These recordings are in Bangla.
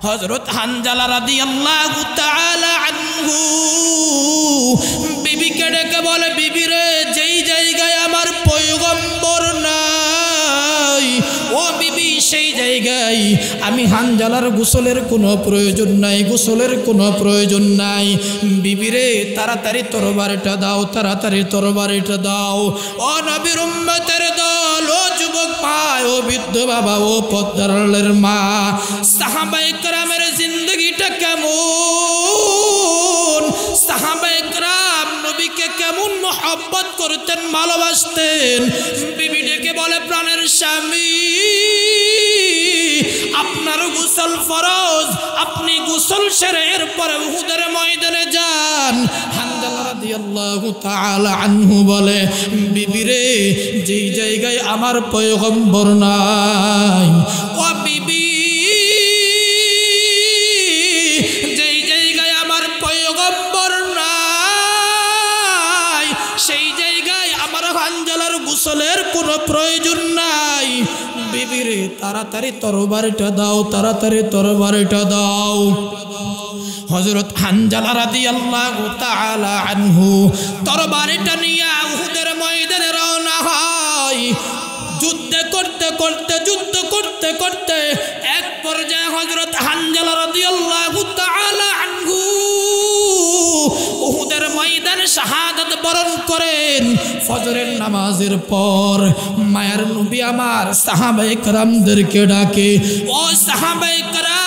হযরত হানজালা রাদিয়াল্লাহু তাআলা আনহু বিবিকে ডেকে বলে, বিবি রে, যেই জায়গায় আমার পয়গম্বর নাই, ও বিবি, সেই জায়গায় আমি হানজালার গোসলের কোনো প্রয়োজন নাই, গোসলের কোনো প্রয়োজন নাই। বিবি রে, তাড়াতাড়ি তরবারিটা দাও, তাড়াতাড়ি তরবারিটা দাও। ও নবীর উম্মতের দল, ও যুবক ভাই, ও বৃদ্ধ বাবা, ও পদ্মারের মা, সাহাবায়ে কেরামের জিন্দগিটা কেমন, সাহাবায়ে কেরাম নবীকে কেমন মহব্বত করতেন, ভালোবাসতেন। বিবি ডেকে বলে, প্রাণের স্বামী, আপনার গোসল ফরজ, আপনি গোসল সেরে এরপরে উহুদের ময়দানে যান। হানজালা রাদিয়াল্লাহু তাআলা আনহু বলে, বিবি রে, যেই জায়গায় আমার পয়গম্বর নাই, ও বিবি, যেই জায়গায় আমার পয়গম্বর নাই, সেই জায়গায় আমার হানজালার গোসলের কোনো প্রয়োজন নাই। বিবি রে, তাড়াতাড়ি তরবারিটা দাও, তাড়াতাড়ি তরবারিটা দাও। হযরত হানজালা রাদিয়াল্লাহু তাআলা আনহু তরবারিটা নিয়ে উহুদের ময়দানে রওনা হয়। যুদ্ধ করতে করতে, যুদ্ধ করতে করতে এক পর্যায়ে হযরত হানজালা রাদিয়াল্লাহু তাআলা আনহু উহুদের ময়দানে শাহাদাত বরণ করেন। ফজরের নামাজের পর মায়ের নবী আমার সাহাবায়ে কেরামদেরকে ডাকে, ও সাহাবায়ে কেরাম,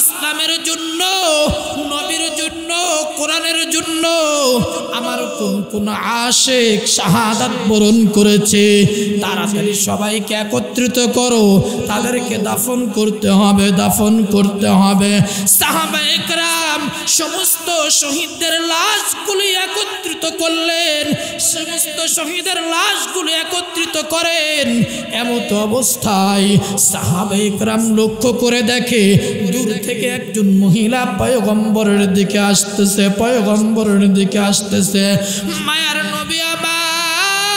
ইসলামের জন্য, নবীর জন্য, কোরআনের জন্য আমার কোন কোন আশিক শাহাদাত বরণ করেছে, তাড়াতাড়ি সবাইকে একত্রিত করো, তাদেরকে দাফন করতে হবে, দাফন করতে হবে। সাহাবায়ে কেরাম সমস্ত শহীদদের লাশগুলি একত্রিত করলেন, সমস্ত শহীদের লাশগুলি একত্রিত করেন। এমত অবস্থায় সাহাবায়ে কেরাম লক্ষ্য করে দেখে, দূর থেকে একজন মহিলা পয়গম্বরের দিকে আসতেছে, পয়গম্বরের দিকে আসতেছে। মায়ার নবী আমার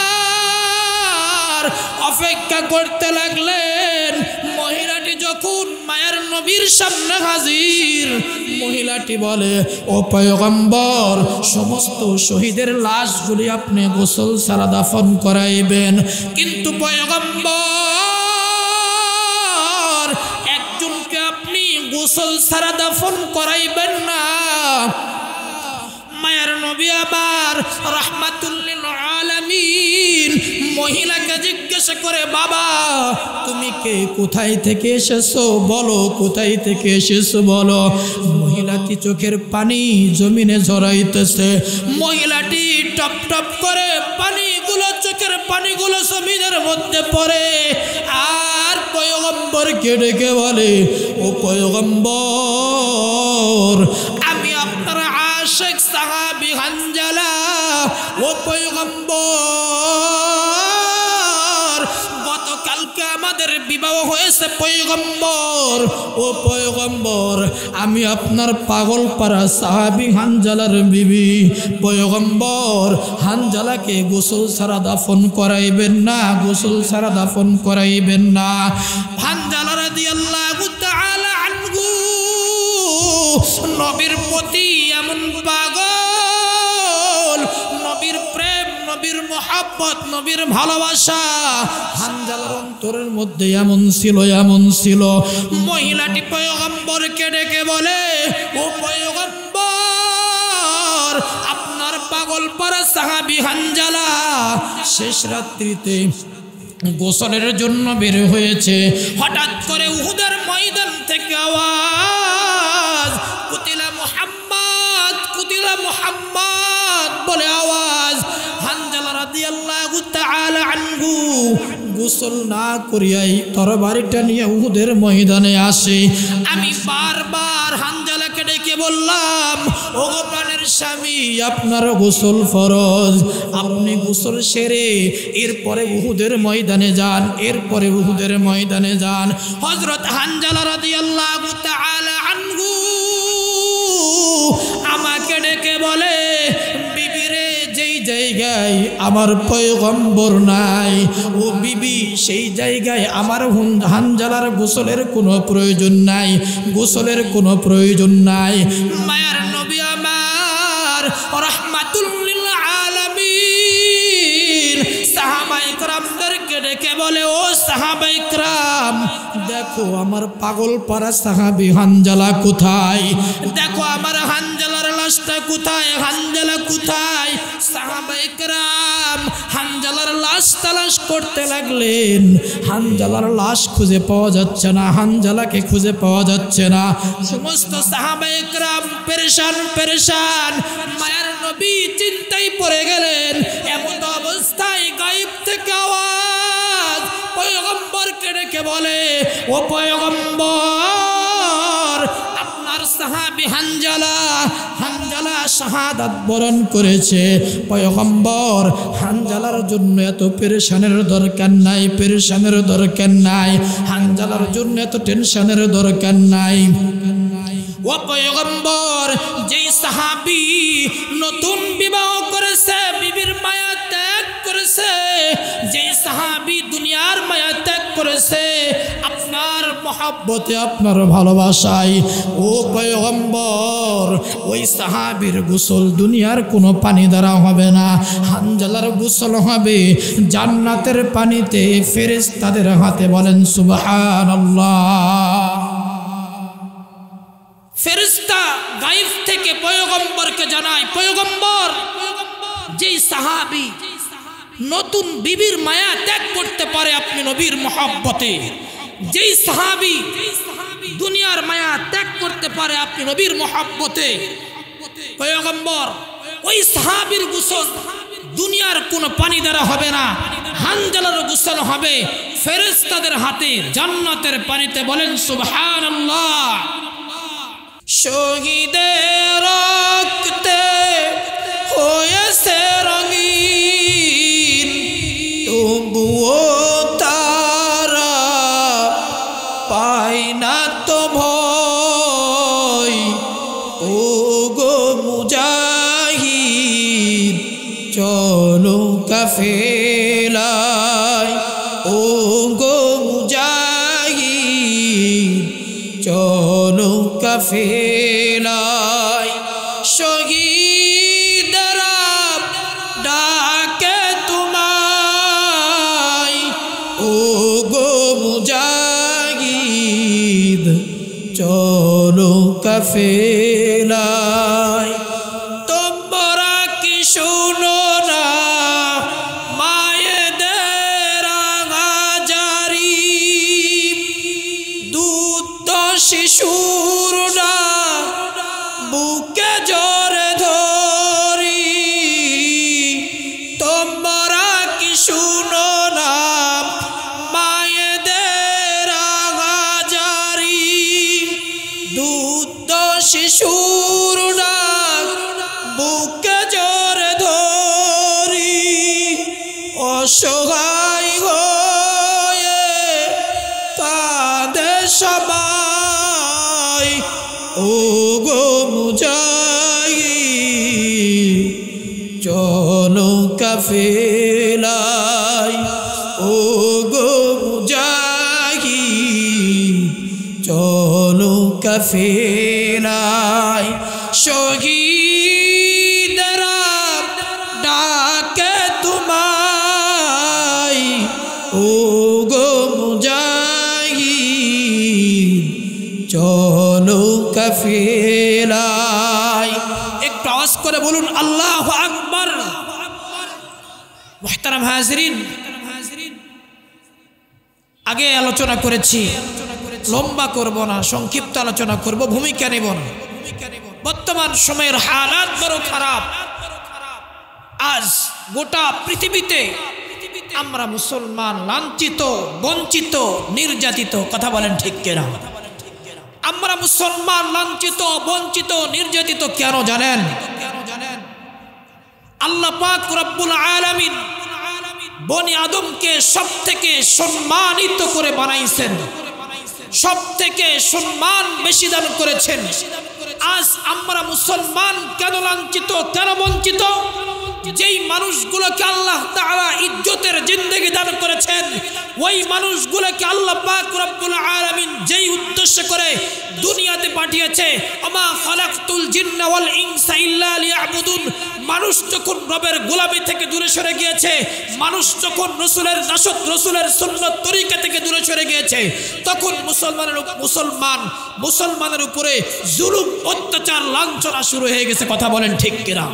অপেক্ষা করতে লাগলেন। মহিলাটি যখন মায়ার নবীর সামনে হাজির, মহিলাটি বলে, ও পয়গম্বর, সমস্ত শহীদের লাশগুলি আপনি গোসল ছাড়া দাফন করাইবেন, কিন্তু পয়গম্বর, একজনকে আপনি গোসল ছাড়া দাফন করাইবেন না। মায়ার নবী আবার রাহমাতুল লিল আলামিন মহিলাকে জিজ্ঞাসা করে, বাবা, তুমি কে, কোথায় থেকে এসেছো, বলো, কোথায় থেকে এসেছো বলো। মহিলাটি চোখের পানি জমিনে ঝরাইতেছে। মহিলাটি টপ টপ করে পানিগুলো, চোখের পানিগুলো জমিনের মধ্যে পড়ে। আর পয়গম্বরকে ডেকে বলে, ও পয়গম্বর, আমি আপনার আশিক সাহাবী হানজালা। ও পয়গম্বর, গতকালকে আমাদের বিবাহ হয়েছে পয়গম্বর। ও পয়গম্বর, আমি আপনার পাগলপাড়া সাহাবী হানজালার বিবি। পয়গম্বর, হানজালাকে গোসল ছাড়া দাফন করাইবেন না, গোসল ছাড়া দাফন করাইবেন না। হানজালা রাদিয়াল্লাহু তাআলা আনহু নবীর প্রতি এমন পাগল, নবীর প্রেম, নবীর মহব্বত, নবীর ভালোবাসা হানজালার অন্তরের মধ্যে এমন ছিল, এমন ছিল। মহিলাটি পয়গম্বরকে ডেকে বলে, ও পয়গম্বর, আপনার পাগলপাড়া সাহাবী হানজালা শেষ রাত্রিতে গোসলের জন্য বের হয়েছে। হঠাৎ করে উহুদের ময়দান থেকে আওয়াজ, কুতিলা মুহাম্মদ, কুতিলা মুহাম্মদ বলে আওয়াজ। হানজালা রাদিয়াল্লাহু তাআলা আনহু গোসল না করিয়াই তরবারিটা নিয়ে উহুদের ময়দানে আসে। আমি বারবার হানজালাকে ডেকে বললাম, ও প্রাণের স্বামী, আপনার গোসল ফরজ, আপনি গোসল সেরে এরপরে উহুদের ময়দানে যান, এরপরে উহুদের ময়দানে যান। হযরত হানজালা রাদিয়াল্লাহু তাআলা আনহু আমাকে ডেকে বলে, বিবি রে, যেই জায়গায় আমার পয়গম্বর নাই। ও বিবি, সেই জায়গায় আমার হানজালার গোসলের কোনো প্রয়োজন নাই, গোসলের কোনো প্রয়োজন নাই। মায়ার নবী আমার রাহমাতুল লিল আলামিন সাহাবায়ে কেরামদেরকে ডেকে বলে, ও সাহাবায়ে কেরাম, দেখো আমার পাগল পাড়া সাহাবী হানজালা কোথায়, দেখো আমার হানজালার লাশটা কোথায়, হানজালা কোথায়। সাহাবায়ে কেরাম হানজালার লাশ তালাশ করতে লাগলেন। হানজালার লাশ খুঁজে পাওয়া যাচ্ছে না, হানজালাকে খুঁজে পাওয়া যাচ্ছে না। সমস্ত সাহাবায়ে কেরাম পেরেশান পেরেশান। মায়ার নবী চিন্তায় পড়ে গেলেন। এমন অবস্থায় গায়েব থেকে আওয়াজ পয়গম্বরকে ডেকে বলে, ও পয়গম্বর, আপনার সাহাবী হানজালা শাহাদাত বরণ করেছে। পয়গম্বর, হানজালার জন্য এত পেরেশানের দরকার নাই, পেরেশানের দরকার নাই, হানজালার জন্য এত টেনশনের দরকার নাই। ও পয়গম্বর, যেই সাহাবী নতুন বিবাহ করেছে, বিবির মায়া ত্যাগ করেছে, যেই সাহাবী দুনিয়ার মায়া ত্যাগ করেছে, আপনার মহব্বতে, আপনার ভালোবাসায়, ও পয়গম্বর, ওই সাহাবীর গোসল দুনিয়ার কোনো পানি দ্বারা হবে না, হানজালার গোসল হবে জান্নাতের পানিতে, ফেরেশতাদের হাতে। বলেন সুবহানাল্লাহ। ফেরেশতা গায়েব থেকে পয়গম্বরকে জানায়, পয়গম্বর, যেই সাহাবী নতুন বিবির মায়া ত্যাগ করতে পারে আপনি নবীর মহব্বতে, যেই সাহাবী দুনিয়ার মায়া ত্যাগ করতে পারে আপনি নবীর মহব্বতে, পয়গম্বর, ওই সাহাবীর গোসল দুনিয়ার কোনো পানি দ্বারা হবে না, হানজালার গোসল হবে ফেরেশতাদের হাতে জান্নাতের পানিতে। বলেন সুবহানাল্লাহ। শহীদের রক্তে হয়েছে রঙিন, তবুও তারা পায় না তো ভয়। ও গো মুজাহিদ, চলো কাফেলায়, ও গো মুজাহিদ, চলো কাফেলায়। শহীদরা ডাকে তোমায়, ও গো মুজাহিদ, চলো কাফেলায়। তোমরা কি শুনো না মায়েদের আজারি, দুধ শিশুর না বুকে জোরে ধরি। তোমরা কি শুনো না মায়েদের আজারি, দুধ শিশুর না বুকে জোরে ধরি। অসহায় হয়ে কাঁদে সবাই, ও গো মুজাহিদ, চলো কাফেলায়, ও গো মুজাহিদ, চলো কাফেলায়। শহীদরা ডাকে তোমায়, ও গো মুজাহিদ, চলো কাফেলায়। একটু আওয়াজ করে বলুন আল্লাহু আকবার। মুহতারাম হাজিরিন, আগে আলোচনা করেছি, লম্বা করব না, সংক্ষিপ্ত আলোচনা করব, ভূমিকা নেব না। বর্তমান সময়ের হালাত বড় খারাপ। আজ গোটা পৃথিবীতে আমরা মুসলমান লাঞ্ছিত, বঞ্চিত, নির্যাতিত। কথা বলেন ঠিক কিনা? আমরা মুসলমান লাঞ্ছিত, বঞ্চিত, নির্যাতিত কেন জানেন? আল্লাহ পাক রব্বুল আলামিন বনি আদমকে সবথেকে সম্মানিত করে বানাইছেন, সবথেকে সম্মান বেশি দান করেছেন। আজ আমরা মুসলমান কেন লাঞ্ছিত, কেন বঞ্চিত? যেই মানুষগুলোকে আল্লাহ তাআলা ইজ্জতের জিন্দেগি দান করেছেন, ওই মানুষগুলোকে আল্লাহ পাক রব্বুল আলামিন যেই উদ্দেশ্য করে দুনিয়াতে পাঠিয়েছে, ওমা খালাকতুল জিন্না ওয়াল ইনসা ইল্লা লিয়াবুদুন, মানুষ যখন রবের গোলামি থেকে দূরে সরে গিয়েছে, মানুষ যখন রসুলের দাসত, রসুলের সুন্নত তরিকা থেকে দূরে সরে গিয়েছে, তখন মুসলমানের উপরে জুলুম, অত্যাচার, লাঞ্ছনা শুরু হয়ে গেছে। কথা বলেন ঠিক কিনা?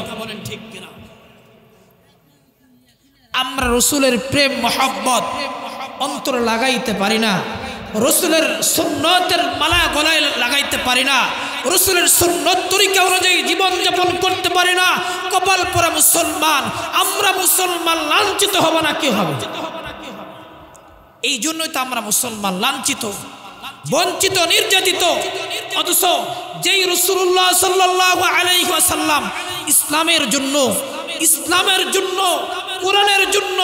আমরা রসুলের প্রেম মহব্বত অন্তরে লাগাইতে পারি না, রসুলের সুন্নতের মালা গলায় লাগাইতে পারি না, রসুলের সুন্নত তরিকা অনুযায়ী জীবন যাপন করতে পারি না। কপাল পোড়া মুসলমান। আমরা মুসলমান লাঞ্ছিত হব না, কি হবে? এই জন্যই তো আমরা মুসলমান লাঞ্ছিত, বঞ্চিত, নির্যাতিত। অথচ যেই রাসূলুল্লাহ সাল্লাল্লাহু আলাইহি ওয়াসাল্লাম ইসলামের জন্য কোরআনের জন্য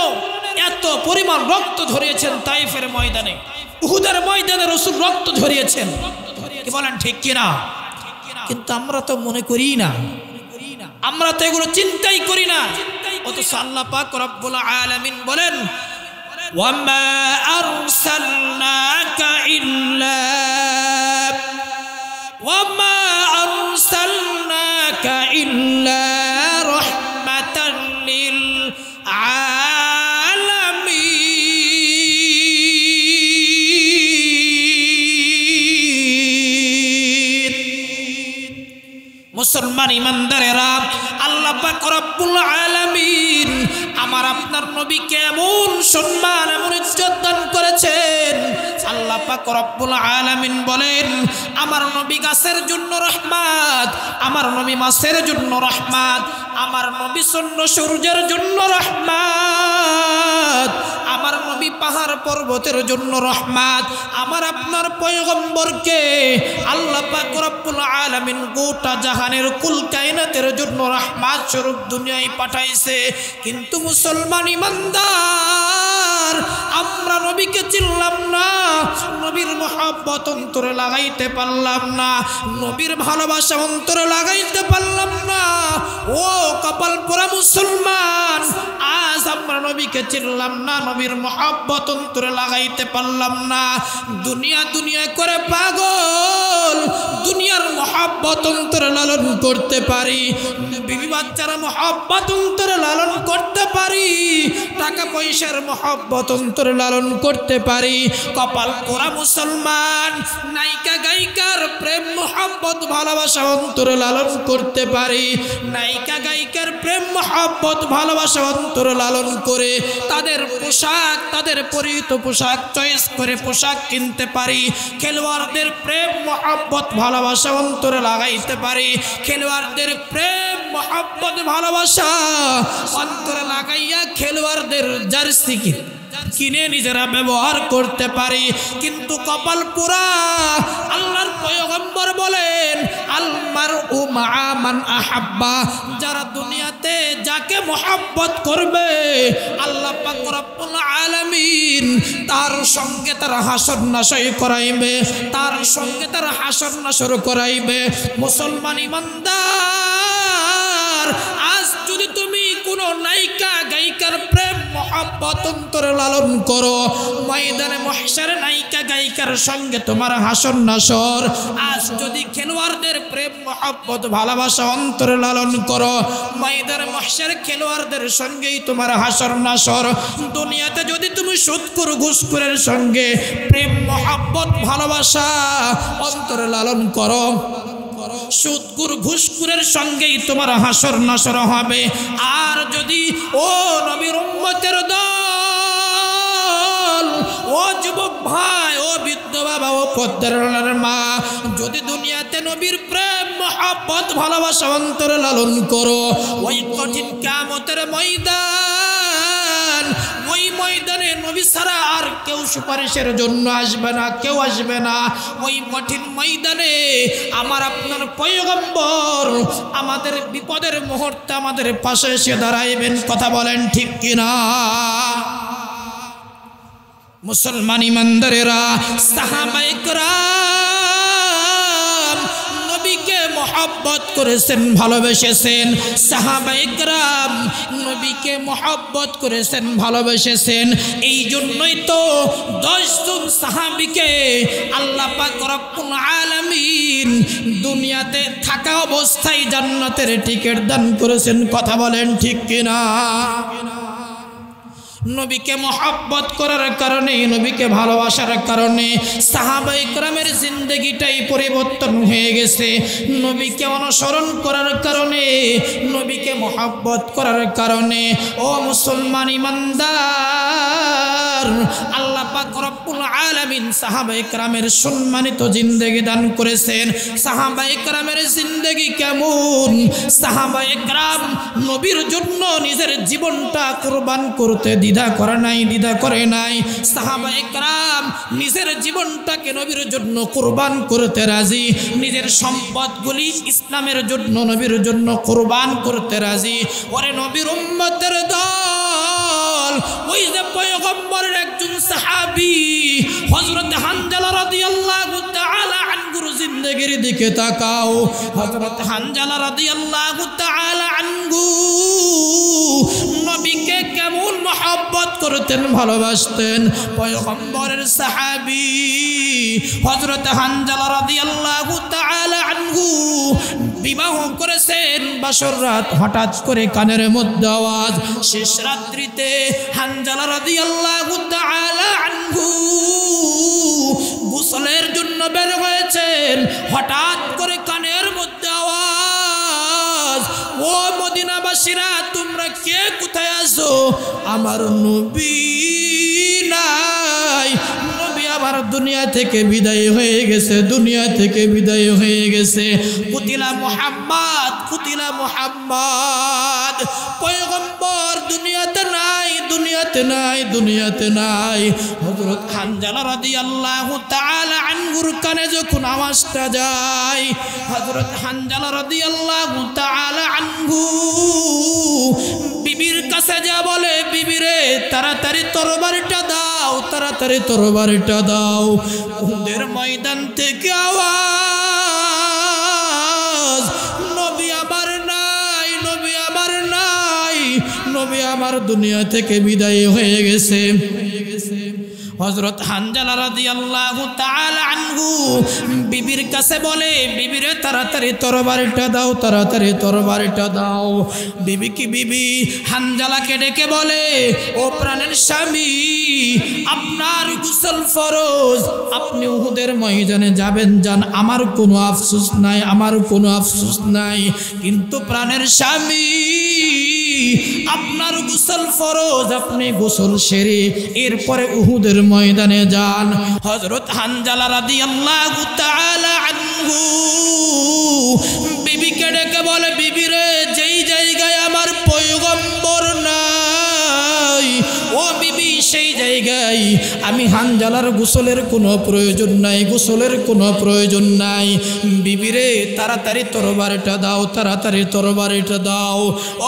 এত পরিমাণ রক্ত ঝরিয়েছেন, তাইফের ময়দানে, উহুদের ময়দানে রাসূল রক্ত ঝরিয়েছেন, কি বলেন ঠিক কিনা? কিন্তু আমরা তো মনে করি না, আমরা তো এগুলো চিন্তাই করি না। অথচ আল্লাহ পাক রব্বুল আলামিন বলেন, ওয়ামা আরসালনাকা ইল্লা রাহমাতাল লিল মুসলমান ইমানদারেরা, আল্লাহ পাক রব্বুল আলামিন আমার আপনার নবীকে এমন সম্মান, এমন ইজ্জত দান করেছেন। আল্লাহ পাক রব্বুল আলামিন বলেন, আমার নবী গাছের জন্য রহমত, আমার নবী মাছের জন্য রহমত, আমার নবী চন্দ্র সূর্যের জন্য রহমত, আমার নবী পাহাড় পর্বতের জন্য রহমত। আমার আপনার পয়গম্বরকে আল্লাহ পাক রব্বুল আলামিন গোটা জাহানের কুল কায়নাতের জন্য রহমত স্বরূপ দুনিয়ায় পাঠাইছে। কিন্তু মুসলমান ইমানদার, আমরা নবীকে চিনলাম না, নবীর মহব্বত অন্তরে লাগাইতে পারলাম না, নবীর ভালোবাসা অন্তরে লাগাইতে পারলাম না। ও কপাল পোড়া মুসলমান, আজ আমরা নবীকে চিনলাম না, নবীর মহব্বত অন্তরে লাগাইতে পারলাম না। দুনিয়া দুনিয়া করে পাগল, দুনিয়ার মহব্বত অন্তরে লালন করতে পারি, বিবি বাচ্চারা মহব্বত অন্তরে লালন করতে পারি, টাকা পয়সার মহব্বত অন্তরে লালন করতে পারি। কপাল পোড়া মুসলমান, নায়িকা গায়িকার প্রেম মহব্বত ভালোবাসা অন্তরে লালন করতে পারি, নায়িকা গায়িকার প্রেম মহব্বত ভালোবাসা অন্তরে লালন করে তাদের পোশাক, তাদের পরিহিত পোশাক চয়েস করে পোশাক কিনতে পারি, খেলোয়াড়দের প্রেম মহব্বত ভালোবাসা অন্তরে লাগাইতে পারি, খেলোয়াড়দের প্রেম মহব্বত ভালোবাসা অন্তরে লাগাইয়া খেলোয়াড়দের জার্সি কিনে নিজেরা ব্যবহার করতে পারি। কিন্তু কপাল পোড়া, আল্লাহর পয়গম্বর বলেন, আলমার উ মা মান আহাব্বা, যারা দুনিয়াতে যাকে মহব্বত করবে আল্লাহ পাক রব্বুল আলামিন তার সঙ্গে তার হাসর নাশর করাইবে, তার সঙ্গে তার হাসর নাশর করাইবে। মুসলমান ইমানদার, আজ যদি তুমি কোনো নায়িকা গায়িকার প্রেম মহব্বত অন্তরে লালন করো, ময়দানে মহশরে নায়িকা গায়িকার সঙ্গে তোমার হাসর নাশর। আজ যদি খেলোয়াড়দের প্রেম মহব্বত ভালোবাসা অন্তরে লালন করো, ময়দানে মহশরে খেলোয়াড়দের সঙ্গেই তোমার হাসর নাশর। দুনিয়াতে যদি তুমি সুদখোর ঘুষখোরের সঙ্গে প্রেম মহব্বত ভালোবাসা অন্তরে লালন করো, সুদখোর ঘুষখোরের সঙ্গেই তোমার হাসর নাশর হবে। আর যদি ও নবীর উম্মতের দল, ও যুবক ভাই, ও বৃদ্ধ বাবা, ও পদ্মার মা, যদি দুনিয়াতে নবীর প্রেম মহব্বত ভালোবাসা অন্তরে লালন করো, ওই কঠিন কিয়ামতের ময়দান, ওই ময়দানে নবী ছাড়া আর কেউ সুপারিশের জন্য আসবে না, কেউ আসবে না। ওই কঠিন ময়দানে আমার আপনার পয়গম্বর আমাদের বিপদের মুহূর্তে আমাদের পাশে এসে দাঁড়াইবেন। কথা বলেন ঠিক কিনা? মুসলমান ইমানদারেরা, সাহাবায়ে কেরাম নবীকে মহব্বত করেছেন, ভালোবেসেছেন। সাহাবায়ে কেরাম নবীকে মহব্বত করেছেন, ভালোবেসেছেন। এই জন্যই তো 10 জন সাহাবীকে আল্লাহ পাক রব্বুল আলামিন দুনিয়াতে থাকা অবস্থায় জান্নাতের টিকিট দান করেছেন। কথা বলেন ঠিক কিনা? নবীকে মহব্বত করার কারণে, নবীকে ভালোবাসার কারণে সাহাবায়ে কেরামের জিন্দেগিটাই পরিবর্তন হয়ে গেছে। নবীকে অনুসরণ করার কারণে, নবীকে মহব্বত করার কারণে ও মুসলমান ইমানদার, আল্লাহ পাক রব্বুল আলামিন সাহাবায়ে কেরামের সম্মানিত জিন্দেগি দান করেছেন। সাহাবায়ে কেরামের জিন্দেগি কেমন? সাহাবায়ে কেরাম নবীর জন্য নিজের জীবনটা কুরবান করতে দ্বিধা করে নাই। সাহাবায়ে কেরাম নিজের জীবনটাকে নবীর জন্য কুরবান করতে রাজি, নিজের সম্পদগুলি ইসলামের জন্য, নবীর জন্য কুরবান করতে রাজি। ওরে নবীর উম্মতের দল, ওই যে পয়গম্বরের একজন সাহাবী হযরত হানজালা রাদিয়াল্লাহু তাআলা আনহুর জিন্দেগির দিকে তাকাও। হযরত হানজালা রাদিয়াল্লাহু তাআলা আনহু নবীকে কেমন মহব্বত করতেন, ভালোবাসতেন। পয়গম্বরের সাহাবী হযরত হানজালা রাদিয়াল্লাহু তাআলা আনহু বিবাহ করেছেন বাসর রাত। হঠাৎ করে কানের মধ্যে আওয়াজ। শেষ রাত্রিতে হানজালা রাদিয়াল্লাহু তাআলা আনহু গোসলের জন্য বের হয়েছেন। হঠাৎ করে কানের মধ্যে আওয়াজ, ও মদিনাবাসীরা, তোমরা কে কোথায় আছো? আমার নবী নাই, নবী আমার দুনিয়া থেকে বিদায় হয়ে গেছে, দুনিয়া থেকে বিদায় হয়ে গেছে। কুতিলা মুহাম্মদ, কুতিলা মুহাম্মদ। পয়গম্বর দুনিয়াতে নাই, দুনিয়াতে নাই, দুনিয়াতে নাই। হযরত হানজালা রাদিয়াল্লাহু তাআলা আনহুর কানে যখন আওয়াজটা যায়, হযরত হানজালা রাদিয়াল্লাহু তাআলা আনহু বিবির কাছে যা বলে, বিবি রে, তাড়াতাড়ি তরবারিটা দাও, তাড়াতাড়ি তরবারিটা দাও। উহুদের ময়দান থেকে আওয়াজ, নবী আমার নাই, নবী আমার নাই, নবী আমার দুনিয়া থেকে বিদায় হয়ে গেছে। হযরত হানজালা রাদিয়াল্লাহু তাআলা আনহু বিবির কাছে বলে, বিবি রে, তাড়াতাড়ি তরবারিটা দাও, তাড়াতাড়ি তরবারিটা দাও। বিবি কি বিবি হানজালাকে ডেকে বলে, ও প্রাণের স্বামী, আপনার গোসল ফরজ, আপনি উহুদের ময়দানে যাবেন, যান, আমার কোনো আফসোস নাই, আমার কোনো আফসোস নাই। কিন্তু প্রাণের স্বামী, আপনার গোসল ফরজ, আপনি গোসল সেরে এরপরে উহুদের ময়দানে যান। হযরত হানজালা রাদিয়াল্লাহু তাআলা আনহু বিবিকে ডেকে বলে, বিবি রে, যেই জায়গায় আমার পয়গম্বর নাই, ও বিবি, সেই জায়গায় আমি হানজালার গোসলের কোনো প্রয়োজন নাই, গোসলের কোনো প্রয়োজন নাই। বিবি রে, তাড়াতাড়ি তরবারিটা দাও, তাড়াতাড়ি তরবারিটা দাও।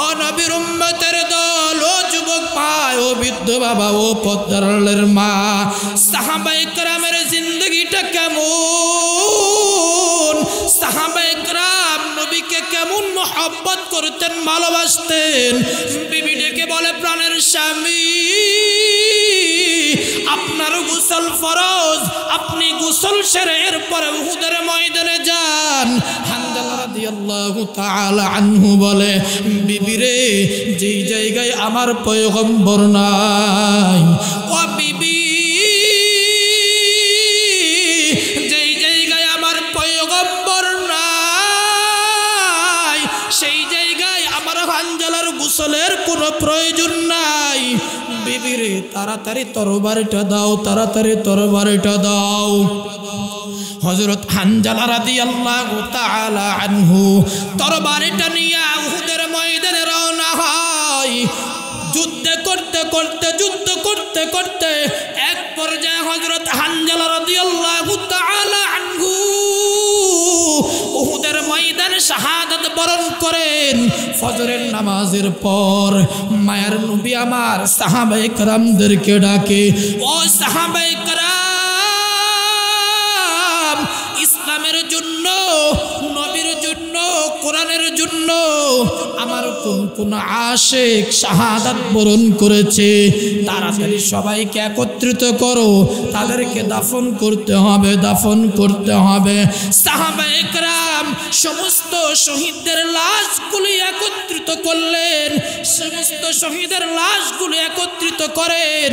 ও নবীর উম্মতের দল, ও যুবক ভাই, ও বৃদ্ধ বাবা, ও পদ্মারের মা, সাহাবায়ে কেরামের জিন্দেগিটা কেমন? সাহাবায়ে কেরাম নবীকে কেমন মহব্বত করতেন, ভালোবাসতেন? বিবি ডেকে বলে, প্রাণের স্বামী, আপনার গোসল ফরজ, আপনি গোসল সেরে এরপরে উহুদের ময়দানে যান। হানজালা রাদিয়াল্লাহু তাআলা আনহু বলে, বিবি রে, যেই জায়গায় আমার পয়গম্বর নাই, ও বিবি, যেই জায়গায় আমার পয়গম্বর নাই, সেই জায়গায় আমার হানজালার গোসলের কোনো প্রয়োজন নাই। বিবি রে, তাড়াতাড়ি তরবারিটা দাও, তাড়াতাড়ি তরবারিটা দাও। হযরত হানজালা রাদিয়াল্লাহু তাআলা আনহু তরবারিটা নিয়ে উহুদের ময়দানে রওনা হয়। যুদ্ধ করতে করতে, যুদ্ধ করতে করতে এক পর্যায়ে হযরত হানজালা রাদিয়াল্লাহু তাআলা আনহু উহুদের ময়দানে শাহাদাত বরণ করেন। ফজরের নামাজের পর মায়ের নবী আমার সাহাবায়ে কেরামদেরকে ডাকে, ও সাহাবায়ে কেরাম, ইসলামের জন্য, নবীর জন্য কোরআনের জন্য আমার কোন কোন আশিক শাহাদাত বরণ করেছে, তাড়াতাড়ি সবাইকে একত্রিত করো, তাদেরকে দাফন করতে হবে, দাফন করতে হবে। সাহাবায়ে কেরাম সমস্ত শহীদদের লাশগুলি একত্রিত করলেন, সমস্ত শহীদের লাশগুলি একত্রিত করেন।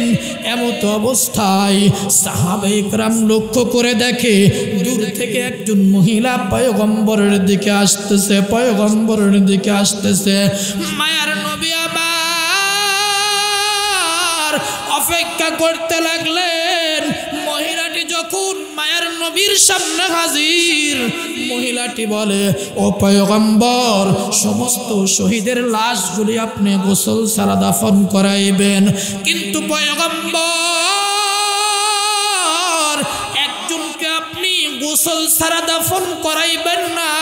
এমত অবস্থায় সাহাবায়ে কেরাম লক্ষ্য করে দেখে দূর থেকে একজন মহিলা পয়গম্বরের দিকে আসতেছে, পয়গম্বরের দিকে আসতেছে। মায়ার নবী আমার অপেক্ষা করতে লাগলেন। মহিলাটি যখন মায়ার নবীর সামনে হাজির, মহিলাটি বলে, ও পয়গম্বর, সমস্ত শহীদের লাশগুলি আপনি গোসল ছাড়া দাফন করাইবেন। কিন্তু পয়গম্বর, একজনকে আপনি গোসল ছাড়া দাফন করাইবেন না।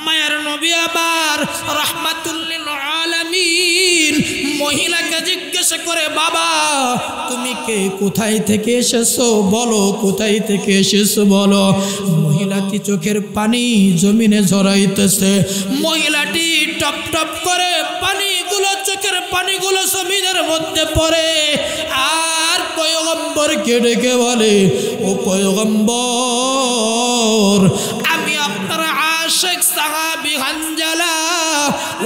মায়ার নবী আবার রাহমাতুল লিল আলামিন মহিলাকে জিজ্ঞাসা করে, বাবা তুমি কে, কোথায় থেকে এসেছো বলো, কোথায় থেকে এসেছো বলো। মহিলাটি চোখের পানি জমিনে ঝরাইতেছে। মহিলাটি টপ টপ করে পানিগুলো, চোখের পানিগুলো জমিনের মধ্যে পড়ে। আর পয়গম্বরকে ডেকে বলে, ও পয়গম্বর, আমি আপনার আশিক সাহাবী হানজালা।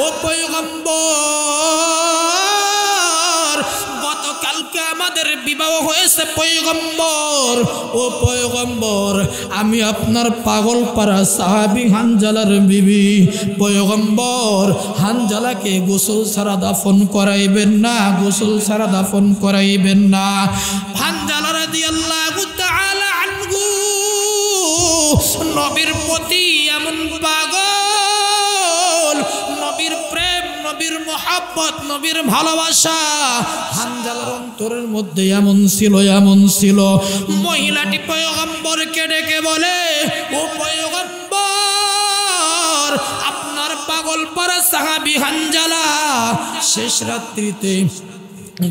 ও পয়গম্বর, গতকালকে আমাদের বিবাহ হয়েছে পয়গম্বর। ও পয়গম্বর, আমি আপনার পাগলপাড়া সাহাবী হানজালার বিবি। পয়গম্বর, হানজালাকে গোসল ছাড়া দাফন করাইবেন না, গোসল ছাড়া দাফন করাইবেন না। হানজালা রাদিয়াল্লাহু তাআলা আনহু নবীর প্রতি এমন পাগল, নবীর প্রেম, নবীর মোহাব্বত, নবীর ভালোবাসা হানজালার অন্তরের মধ্যে এমন ছিল, এমন ছিল। মহিলাটি পয়গম্বরকে ডেকে বলে, ও পয়গম্বর, আপনার পাগলপাড়া সাহাবী হানজালা শেষ রাত্রিতে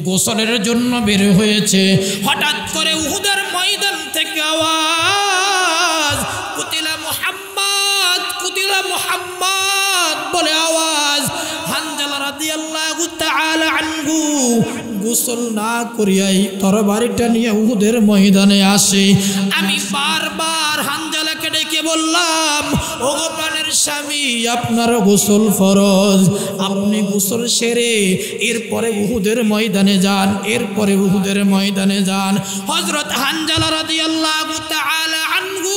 গোসলের জন্য বের হয়েছে। হঠাৎ করে উহুদের ময়দান থেকে আওয়াজ, কুতিলা মুহাম্মদ, কুতিলা মুহাম্মদ বলে আওয়াজ। হানজালা রাদিয়াল্লাহু তাআলা আনহু গোসল না করিয়াই তরবারিটা নিয়ে উহুদের ময়দানে আসে। আমি বারবার হানজালাকে ডেকে বললাম, ও গো প্রাণের স্বামী, আপনার গোসল ফরজ, আপনি গোসল সেরে এরপরে উহুদের ময়দানে যান, এরপরে উহুদের ময়দানে যান। হযরত হানজালা রাদিয়াল্লাহু তাআলা আনহু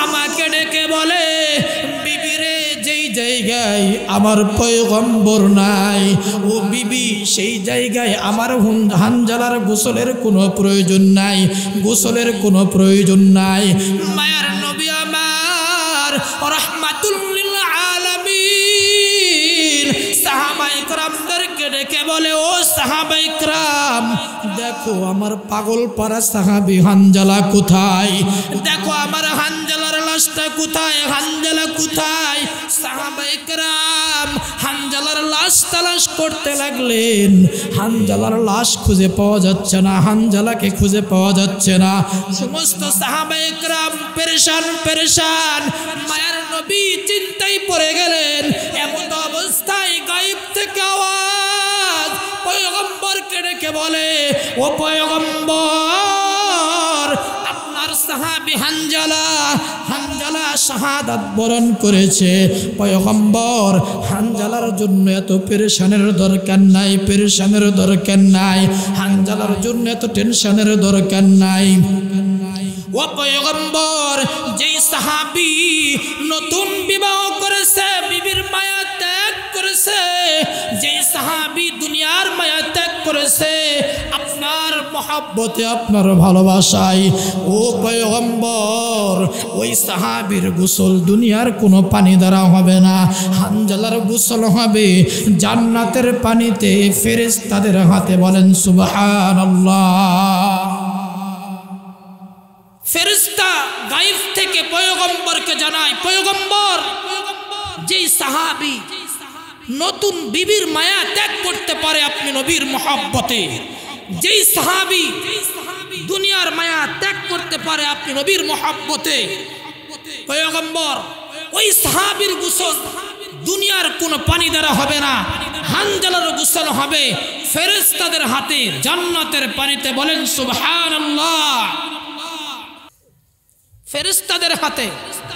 আমাকে ডেকে বলে, বিবিরে, যেই জায়গায় আমার পয়গম্বর নাই, ও বিবি, সেই জায়গায় আমার হানজালার গোসলের কোনো প্রয়োজন নাই, গোসলের কোনো প্রয়োজন নাই। মায়ার নবী আমার রাহমাতুল লিল আলামিন সাহাবায়ে কেরামদেরকে ডেকে বলে, ও সাহাবায়ে কেরাম, দেখো আমার পাগলপাড়া সাহাবী হানজালা কোথায়, দেখো আমার হানজালার লাশটা কোথায়, হানজালা কোথায়। সাহাবায়ে কেরাম হানজালার লাশ তালাশ করতে লাগলেন। হানজালার লাশ খুঁজে পাওয়া যাচ্ছে না, হানজালাকে খুঁজে পাওয়া যাচ্ছে না। সমস্ত সাহাবায়ে কেরাম পেরেশান, পেরেশান। মায়ার নবী চিন্তায় পড়ে গেলেন। এমন অবস্থায় গায়েব থেকে আওয়াজ, পয়গম্বরকে ডেকে বলে, ও পয়গম্বর, আপনার সাহাবী হানজালা, হানজালা শাহাদাত বরণ করেছে। পয়গম্বর, হানজালার জন্য এত পেরেশানের দরকার নাই, পেরেশানের দরকার নাই, হানজালার জন্য এত টেনশনের দরকার নাই। ও পয়গম্বর, যেই সাহাবী নতুন বিবাহ করেছে, বিবির মায়া ত্যাগ করেছে, যেই সাহাবী দুনিয়ার মায়া ত্যাগ করেছে, আপনার মহব্বতে, আপনার ভালোবাসায়, ও পয়গম্বর, ওই সাহাবীর গোসল দুনিয়ার কোনো পানি দ্বারা হবে না। হানজালার গোসল হবে জান্নাতের পানিতে, ফেরেশতাদের হাতে। বলেন সুবহানাল্লাহ। ফেরেশতা গায়েব থেকে পয়গম্বরকে জানায়, পয়গম্বর, যেই সাহাবী নতুন বিবির মায়া ত্যাগ করতে পারে আপনি নবীর মহব্বতে, যেই সাহাবী দুনিয়ার মায়া ত্যাগ করতে পারে আপনি নবীর মহব্বতে, পয়গম্বর ওই সাহাবীর গোসল দুনিয়ার কোনো পানি দ্বারা হবে না, হানজালার গোসল হবে ফেরেশতাদের হাতে জান্নাতের পানিতে। বলেন সুবহানাল্লাহ। ফেরেশতাদের হাতে।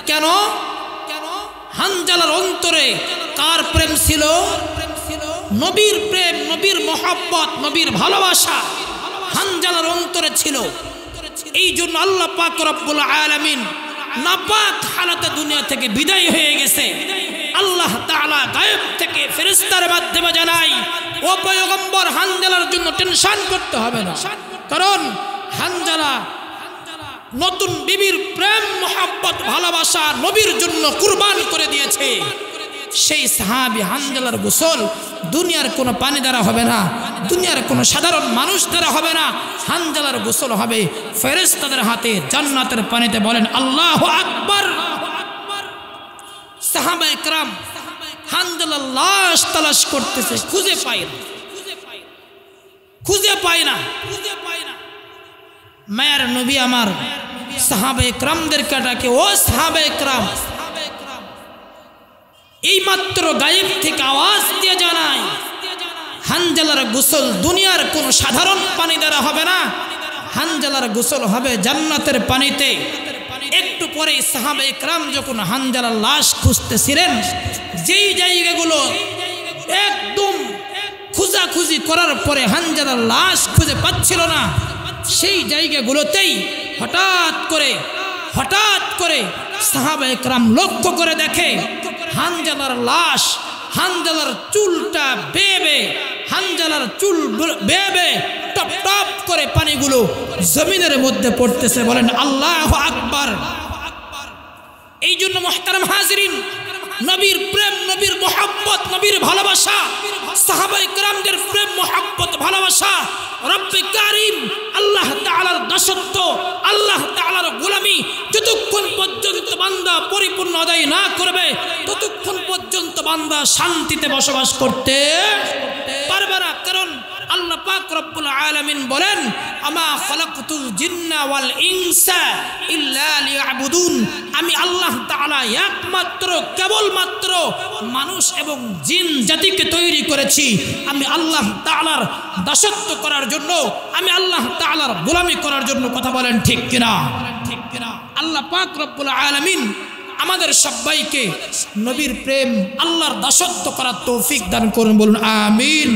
কেন? হানজালার অন্তরে কার প্রেম ছিল? নবীর প্রেম, নবীর মোহাব্বত, নবীর ভালোবাসা হানজালার অন্তরে ছিল। এই জন্য আল্লাহ পাক রব্বুল আলামিন নাপাক হালাতে দুনিয়া থেকে বিদায় হয়ে গেছে। আল্লাহ তাআলা গায়েব থেকে ফেরেশতার মাধ্যমে জানাই, ও পয়গম্বর হানজালার জন্য টেনশন করতে হবে না, কারণ হানজালা নতুন বিবির প্রেম মোহাব্বত ভালোবাসা নবীর জন্য কুরবান করে দিয়েছে। সেই সাহাবী হানজালার গোসল দুনিয়ার কোনো পানি দ্বারা হবে না, দুনিয়ার কোনো সাধারণ মানুষ দ্বারা হবে না, হানজালার গোসল হবে ফেরেশতাদের হাতে জান্নাতের পানিতে। বলেন আল্লাহু আকবার। সাহাবায়ে কেরাম হানজালার লাশ তালাশ করতেছে, খুঁজে পায় না, খুঁজে পায় না। মায়ের নবী আমার সাহাবায়ে কেরামদেরকে ডাকে, ও সাহাবায়ে কেরাম, এই মাত্র গায়েব থেকে আওয়াজ দিয়ে জানাই, হানজালার গোসল দুনিয়ার কোনো সাধারণ পানি দ্বারা হবে না, হানজালার গোসল হবে জান্নাতের পানিতে। একটু পরে সাহাবায়ে কেরাম যখন হানজালার লাশ খুঁজতেছিলেন, যেই জায়গাগুলো একদম খোঁজাখুঁজি করার পরে হানজালার লাশ খুঁজে পাচ্ছিল না, সেই জায়গাগুলোতেই হঠাৎ করে সাহাবায়ে কেরাম লক্ষ্য করে দেখে হানজালার লাশ, হানজালার চুলটা বেবে, হানজালার চুল বেবে টপ টপ করে পানিগুলো জমিনের মধ্যে পড়তেছে। বলেন আল্লাহু আকবার। এই জন্য মুহতারাম হাজিরিন, নবীর প্রেম, নবীর মোহাব্বত, নবীর ভালোবাসা, সাহাবায়ে কেরামদের প্রেম মোহাব্বত ভালোবাসা, রব্বে কারীম আল্লাহ তাআলার দাসত্ব, আল্লাহ তাআলার গোলামি যতক্ষণ পর্যন্ত বান্দা পরিপূর্ণ আদায় না করবে, ততক্ষণ পর্যন্ত বান্দা শান্তিতে বসবাস করতে পারবে না। কারণ আল্লাহ পাক রব্বুল আলামিন বলেন, আমা খালাকতুল জিন্না ওয়াল ইনসা ইল্লা লিয়াবুদুন, আমি আল্লাহ তাআলা একমাত্র কেবলমাত্র মানুষ এবং জিন জাতিকে তৈরি করেছি আমি আল্লাহ তাআলার দাসত্ব করার জন্য, আমি আল্লাহ তাআলার গোলামি করার জন্য। কথা বলেন ঠিক কিনা? আল্লাহ পাক রব্বুল আলামিন আমাদের সবাইকে নবীর প্রেম, আল্লাহর দাসত্ব করার তৌফিক দান করুন। বলুন আমিন।